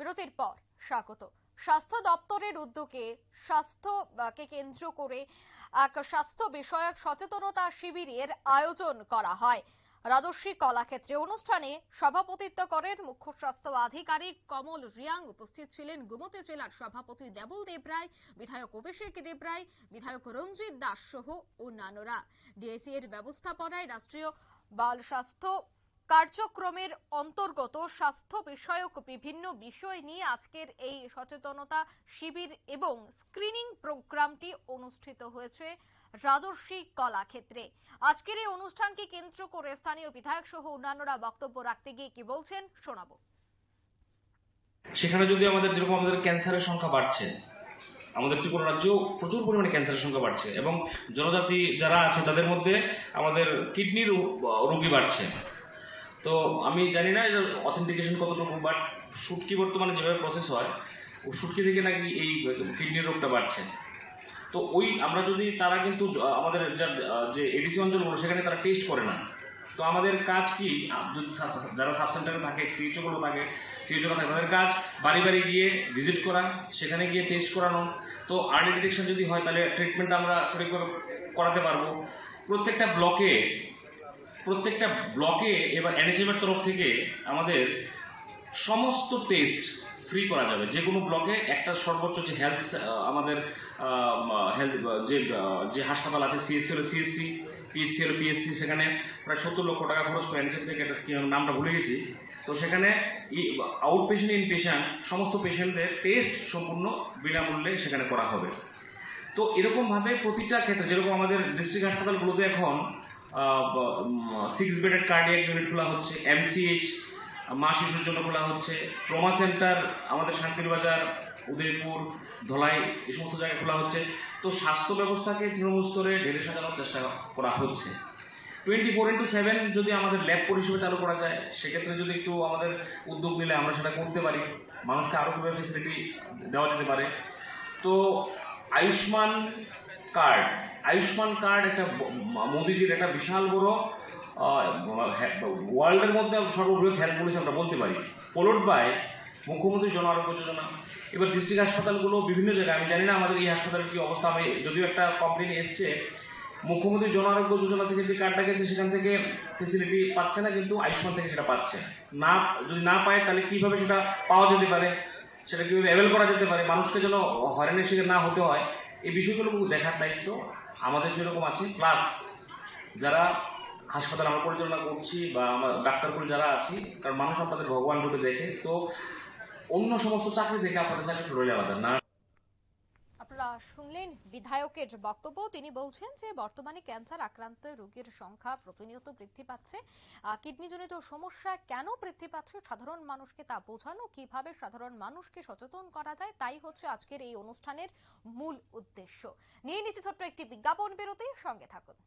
বিরতির পর স্বাগত। স্বাস্থ্য দপ্তরের উদ্যোগে স্বাস্থ্যকে কেন্দ্র করে এক স্বাস্থ্য বিষয়ক সচেতনতা শিবিরের আয়োজন করা হয় রাজস্বী কলাক্ষেত্রে। অনুষ্ঠানে সভাপতিত্ব করেন মুখ্য স্বাস্থ্য আধিকারিক কমল রিয়াং। উপস্থিত ছিলেন গোমতী জেলার সভাপতি দেবল দেবরায়, বিধায়ক অভিষেক দেবরায়, বিধায়ক রঞ্জিত দাস সহ অন্যান্যরা। ডিএসি এর ব্যবস্থাপনায় রাষ্ট্রীয় বাল স্বাস্থ্য কার্যক্রমের অন্তর্গত স্বাস্থ্য বিষয়ক বিভিন্ন বিষয় নিয়ে আজকের এই সচেতনতা শিবির এবং স্ক্রিনিং প্রোগ্রামটি অনুষ্ঠিত হয়েছে রাজস্বী কলাক্ষেত্রে। আজকের এই অনুষ্ঠানকে কেন্দ্র করে স্থানীয় বিধায়ক সহ অন্যান্যরা বক্তব্য রাখতে গিয়ে কি বলছেন শোনাবো। সেখানে যদি আমাদের যেরকম আমাদের ক্যান্সারের সংখ্যা বাড়ছে, আমাদের ত্রিপুরা রাজ্য প্রচুর পরিমাণে ক্যান্সারের সংখ্যা বাড়ছে এবং জনজাতি যারা আছে তাদের মধ্যে আমাদের কিডনির রোগী বাড়ছে। তো আমি জানি না এর অথেন্টিকেশন কতটুকু, বাট শুটকি বর্তমানে যেভাবে প্রসেস হয় ও শুটকি থেকে নাকি এই কিডনির রোগটা বাড়ছে। তো ওই আমরা যদি তারা কিন্তু আমাদের যে এডিসি অঞ্চলগুলো সেখানে তারা টেস্ট করে না। তো আমাদের কাজ কি, যারা সাব সেন্টারে থাকে, সিএইচও গুলো থাকে, সিএইচও থাকে, তাদের কাজ বাড়ি বাড়ি গিয়ে ভিজিট করা, সেখানে গিয়ে টেস্ট করানো। তো আর্লি ডিটেকশন যদি হয় তাহলে ট্রিটমেন্ট আমরা সঠিক করে করাতে পারবো। প্রত্যেকটা ব্লকে এবার এনএচএম এর তরফ থেকে আমাদের সমস্ত টেস্ট ফ্রি করা যাবে। যে কোনো ব্লকে একটা সর্বোচ্চ যে হেলথ আমাদের হেলথ যে হাসপাতাল আছে, সিএসসি হলো সিএসসি, পিএসসি হলো পিএসসি, সেখানে প্রায় 70 লক্ষ টাকা খরচ করে এনএচএম থেকে একটা স্কিম, নামটা ভুলে গেছি। তো সেখানে আউট পেশেন্ট, ইন পেশেন্ট সমস্ত পেশেন্টদের টেস্ট সম্পূর্ণ বিনামূল্যে সেখানে করা হবে। তো এরকম ভাবে প্রতিটা ক্ষেত্রে, যেরকম আমাদের ডিস্ট্রিক্ট হাসপাতালগুলোতে এখন 6 বেডেড কার্ডিয়াক ইউনিট খোলা হচ্ছে, এমসিএইচ মা শিশুর জন্য খোলা হচ্ছে, ট্রমা সেন্টার আমাদের শান্তিরবাজার, উদয়পুর, ধলাই এই সমস্ত জায়গায় খোলা হচ্ছে। তো স্বাস্থ্য ব্যবস্থাকে তৃণমূল স্তরে ঢেলে সাজানোর চেষ্টা করা হচ্ছে। 24/7 যদি আমাদের ল্যাব পরিষেবা চালু করা যায়, সেক্ষেত্রে যদি একটু আমাদের উদ্যোগ নিলে আমরা সেটা করতে পারি, মানুষকে আরো কিভাবে ফেসিলিটি দেওয়া যেতে পারে। তো আয়ুষ্মান কার্ড একটা মোদিজির একটা বিশাল বড় ওয়ার্ল্ডের মধ্যে সর্ববৃহৎ হেলথ পলিসি আমরা বলতে পারি, ফলোড বাই মুখ্যমন্ত্রী জন আরোগ্য যোজনা। এবার ডিস্ট্রিক্ট হাসপাতালগুলো বিভিন্ন জায়গায়, আমি জানি না আমাদের এই হাসপাতালের কি অবস্থা, আমি যদিও একটা কমপ্লেন এসছে মুখ্যমন্ত্রী জন আরোগ্য যোজনা থেকে যে কার্ডটা গেছে সেখান থেকে ফেসিলিটি পাচ্ছে না, কিন্তু আয়ুষ্মান থেকে সেটা পাচ্ছে না। যদি না পায় তাহলে কিভাবে সেটা পাওয়া যেতে পারে, সেটা কিভাবে অ্যাভেল করা যেতে পারে, মানুষকে যেন হয়রানির শিকার না হতে হয়, এই বিষয়গুলো দেখার দায়িত্ব আমাদের যেরকম আছে। প্লাস যারা হাসপাতাল আমরা পরিচালনা করছি বা আমরা ডাক্তারগুলো যারা আছি, কারণ মানুষ আপনাদের ভগবান রূপে দেখে, তো অন্য সমস্ত চাকরি থেকে আপনাদের চাকরি রয়ে আলাদা না। আপনারা শুনলেন বিধায়কের বক্তব্য। তিনি বলছেন যে বর্তমানে ক্যান্সার আক্রান্ত রোগীর সংখ্যা প্রতিনিয়ত বৃদ্ধি পাচ্ছে। কিডনিজনিত সমস্যা কেন বৃদ্ধি পাচ্ছে সাধারণ মানুষকে তা বোঝানো, কিভাবে সাধারণ মানুষকে সচেতন করা যায়, তাই হচ্ছে আজকের এই অনুষ্ঠানের মূল উদ্দেশ্য। নিয়ে নিচ্ছে ছোট্ট একটি বিজ্ঞাপন বিরতি, সঙ্গে থাকুন।